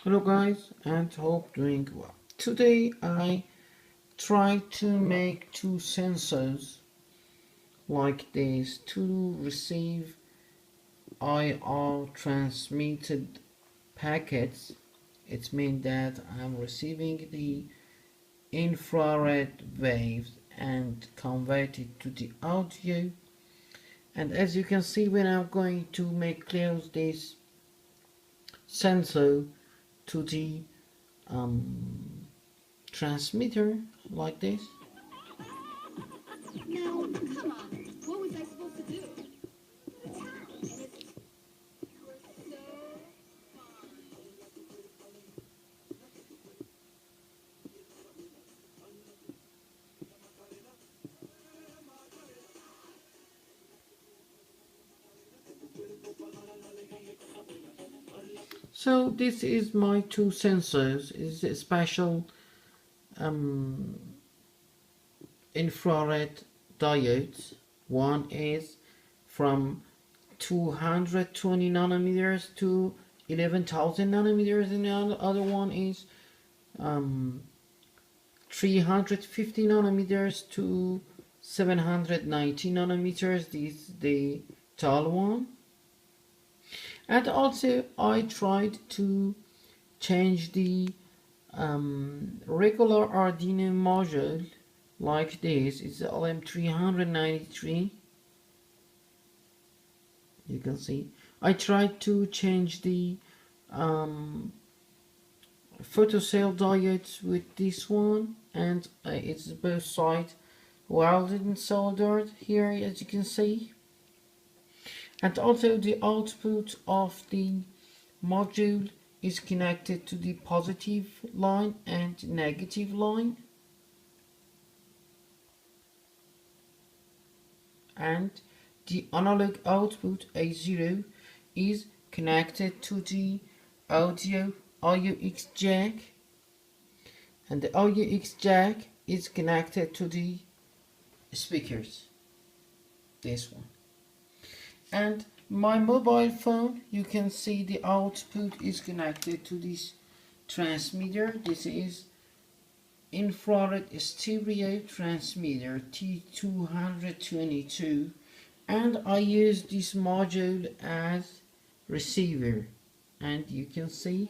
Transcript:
Hello guys, and hope doing well. Today I try to make two sensors like this to receive IR transmitted packets. It means that I'm receiving the infrared waves and convert it to the audio. And as you can see, when I'm going to make close this sensor to the transmitter like this. Now, come on. What was I supposed to do? Go to town. And it's... You were so fine. So this is my two sensors. It's a special um, infrared diodes. One is from 220 nanometers to 11,000 nanometers, and the other one is 350 nanometers to 790 nanometers. This is the tall one. And also I tried to change the regular arduino module like this. It's LM393. You can see I tried to change the photocell diodes with this one, and it's both sides welded and soldered here, as you can see. And also the output of the module is connected to the positive line and negative line, and the analog output A0 is connected to the audio AUX jack, and the AUX jack is connected to the speakers, this one. And my mobile phone, you can see the output is connected to this transmitter. This is infrared stereo transmitter T222, and I use this module as receiver, and you can see